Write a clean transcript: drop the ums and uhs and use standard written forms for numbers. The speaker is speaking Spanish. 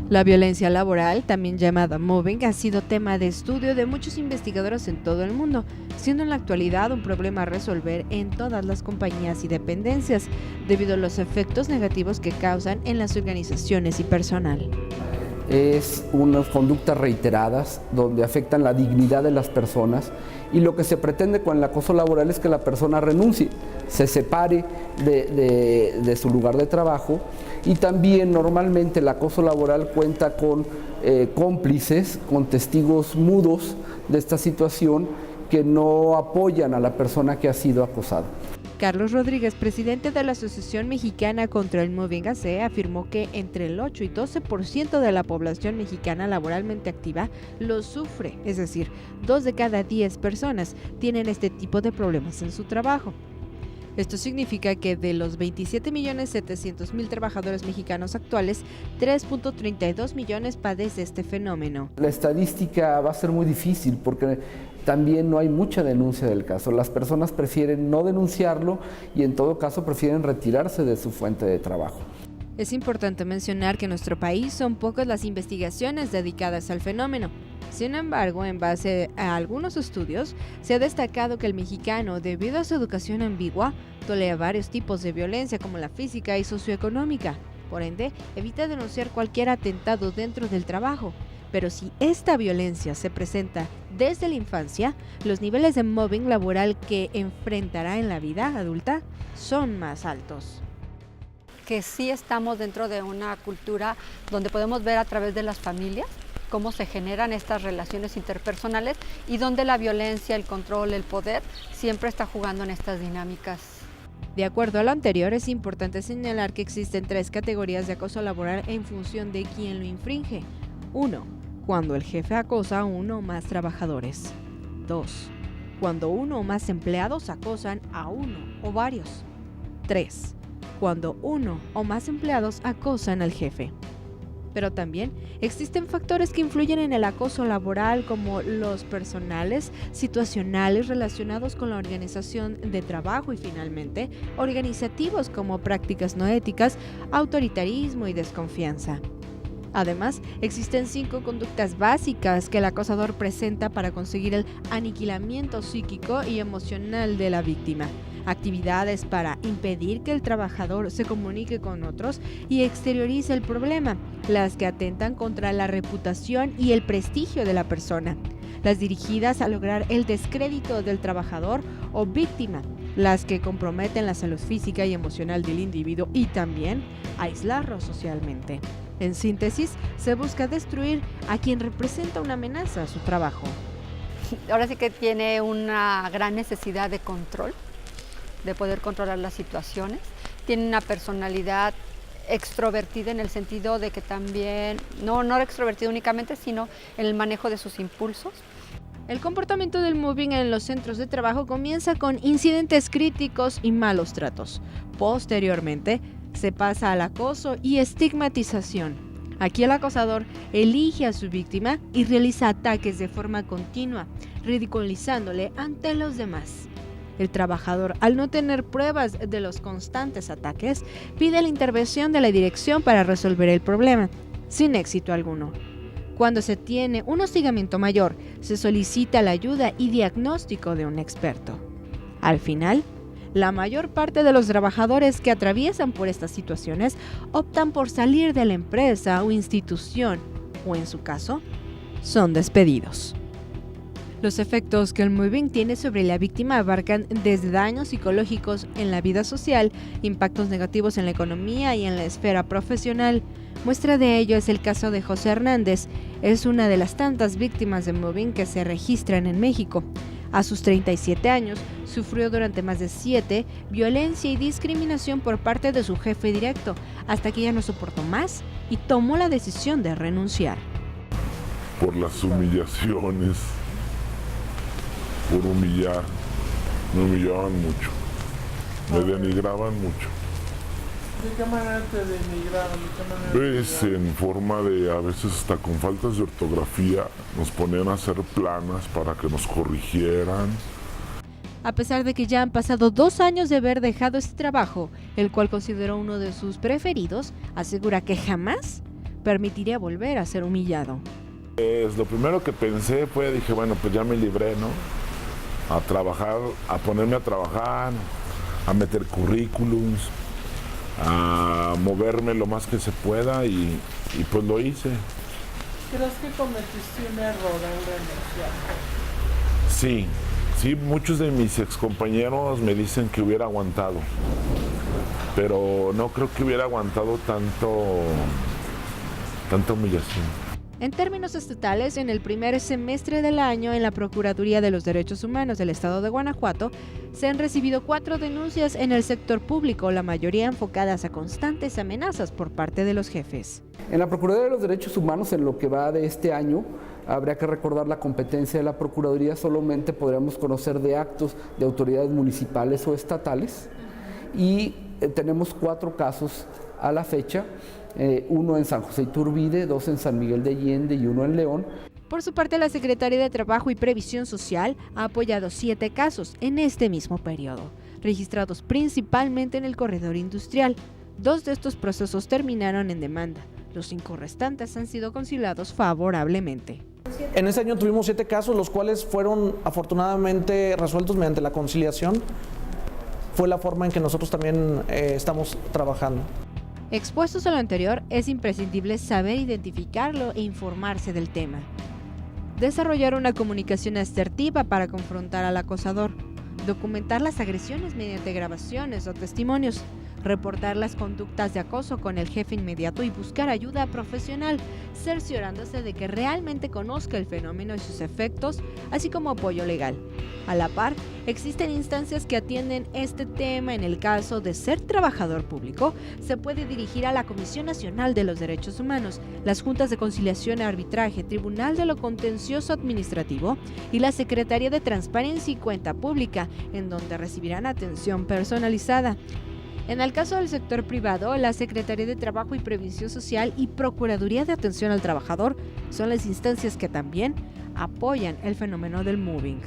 La violencia laboral, también llamada mobbing, ha sido tema de estudio de muchos investigadores en todo el mundo, siendo en la actualidad un problema a resolver en todas las compañías y dependencias, debido a los efectos negativos que causan en las organizaciones y personal. Es unas conductas reiteradas donde afectan la dignidad de las personas, y lo que se pretende con el acoso laboral es que la persona renuncie, se separe de su lugar de trabajo. Y también normalmente el acoso laboral cuenta con cómplices, con testigos mudos de esta situación que no apoyan a la persona que ha sido acosada. Carlos Rodríguez, presidente de la Asociación Mexicana contra el Mobbing AC, afirmó que entre el 8 y 12% de la población mexicana laboralmente activa lo sufre, es decir, 2 de cada 10 personas tienen este tipo de problemas en su trabajo. Esto significa que de los 27.700.000 trabajadores mexicanos actuales, 3.32 millones padece este fenómeno. La estadística va a ser muy difícil porque también no hay mucha denuncia del caso. Las personas prefieren no denunciarlo y en todo caso prefieren retirarse de su fuente de trabajo. Es importante mencionar que en nuestro país son pocas las investigaciones dedicadas al fenómeno. Sin embargo, en base a algunos estudios, se ha destacado que el mexicano, debido a su educación ambigua, tolera varios tipos de violencia como la física y socioeconómica. Por ende, evita denunciar cualquier atentado dentro del trabajo. Pero si esta violencia se presenta desde la infancia, los niveles de mobbing laboral que enfrentará en la vida adulta son más altos. Que sí estamos dentro de una cultura donde podemos ver a través de las familias cómo se generan estas relaciones interpersonales y donde la violencia, el control, el poder siempre está jugando en estas dinámicas. De acuerdo a lo anterior, es importante señalar que existen 3 categorías de acoso laboral en función de quién lo infringe. 1. Cuando el jefe acosa a uno o más trabajadores. 2. Cuando uno o más empleados acosan a uno o varios. 3. Cuando uno o más empleados acosan al jefe. Pero también existen factores que influyen en el acoso laboral, como los personales, situacionales relacionados con la organización de trabajo y finalmente organizativos como prácticas no éticas, autoritarismo y desconfianza. Además, existen 5 conductas básicas que el acosador presenta para conseguir el aniquilamiento psíquico y emocional de la víctima. Actividades para impedir que el trabajador se comunique con otros y exteriorice el problema, las que atentan contra la reputación y el prestigio de la persona, las dirigidas a lograr el descrédito del trabajador o víctima, las que comprometen la salud física y emocional del individuo y también aislarlo socialmente. En síntesis, se busca destruir a quien representa una amenaza a su trabajo. Ahora sí que tiene una gran necesidad de control, de poder controlar las situaciones. Tiene una personalidad extrovertida en el sentido de que también, no extrovertida únicamente, sino en el manejo de sus impulsos. El comportamiento del mobbing en los centros de trabajo comienza con incidentes críticos y malos tratos. Posteriormente, se pasa al acoso y estigmatización. Aquí el acosador elige a su víctima y realiza ataques de forma continua, ridiculizándole ante los demás. El trabajador, al no tener pruebas de los constantes ataques, pide la intervención de la dirección para resolver el problema, sin éxito alguno. Cuando se tiene un hostigamiento mayor, se solicita la ayuda y diagnóstico de un experto. Al final, la mayor parte de los trabajadores que atraviesan por estas situaciones optan por salir de la empresa o institución, o en su caso, son despedidos. Los efectos que el mobbing tiene sobre la víctima abarcan desde daños psicológicos en la vida social, impactos negativos en la economía y en la esfera profesional. Muestra de ello es el caso de José Hernández. Es una de las tantas víctimas de mobbing que se registran en México. A sus 37 años, sufrió durante más de 7 violencia y discriminación por parte de su jefe directo, hasta que ya no soportó más y tomó la decisión de renunciar. Por las humillaciones, por humillar, me humillaban mucho, me denigraban mucho. ¿De qué manera te denigraban? Pues en forma de, a veces hasta con faltas de ortografía, nos ponían a hacer planas para que nos corrigieran. A pesar de que ya han pasado 2 años de haber dejado este trabajo, el cual consideró uno de sus preferidos, asegura que jamás permitiría volver a ser humillado. Lo primero que pensé fue, dije, bueno, pues ya me libré, ¿no? A trabajar, a ponerme a trabajar, a meter currículums, a moverme lo más que se pueda y pues lo hice. ¿Crees que cometiste un error al renunciar? Sí, muchos de mis excompañeros me dicen que hubiera aguantado, pero no creo que hubiera aguantado tanta humillación. En términos estatales, en el primer semestre del año, en la Procuraduría de los Derechos Humanos del Estado de Guanajuato, se han recibido 4 denuncias en el sector público, la mayoría enfocadas a constantes amenazas por parte de los jefes. En la Procuraduría de los Derechos Humanos, en lo que va de este año, habría que recordar la competencia de la Procuraduría, solamente podríamos conocer de actos de autoridades municipales o estatales, y tenemos 4 casos a la fecha, 1 en San José Iturbide, 2 en San Miguel de Allende y 1 en León. Por su parte, la Secretaría de Trabajo y Previsión Social ha apoyado 7 casos en este mismo periodo, registrados principalmente en el corredor industrial. 2 de estos procesos terminaron en demanda. Los 5 restantes han sido conciliados favorablemente. En este año tuvimos 7 casos, los cuales fueron afortunadamente resueltos mediante la conciliación. Fue la forma en que nosotros también estamos trabajando. Expuestos a lo anterior, es imprescindible saber identificarlo e informarse del tema. Desarrollar una comunicación asertiva para confrontar al acosador. Documentar las agresiones mediante grabaciones o testimonios. Reportar las conductas de acoso con el jefe inmediato y buscar ayuda profesional, cerciorándose de que realmente conozca el fenómeno y sus efectos, así como apoyo legal. A la par, existen instancias que atienden este tema. En el caso de ser trabajador público, se puede dirigir a la Comisión Nacional de los Derechos Humanos, las Juntas de Conciliación y Arbitraje, Tribunal de lo Contencioso Administrativo y la Secretaría de Transparencia y Cuenta Pública, en donde recibirán atención personalizada. En el caso del sector privado, la Secretaría de Trabajo y Previsión Social y Procuraduría de Atención al Trabajador son las instancias que también apoyan el fenómeno del moving.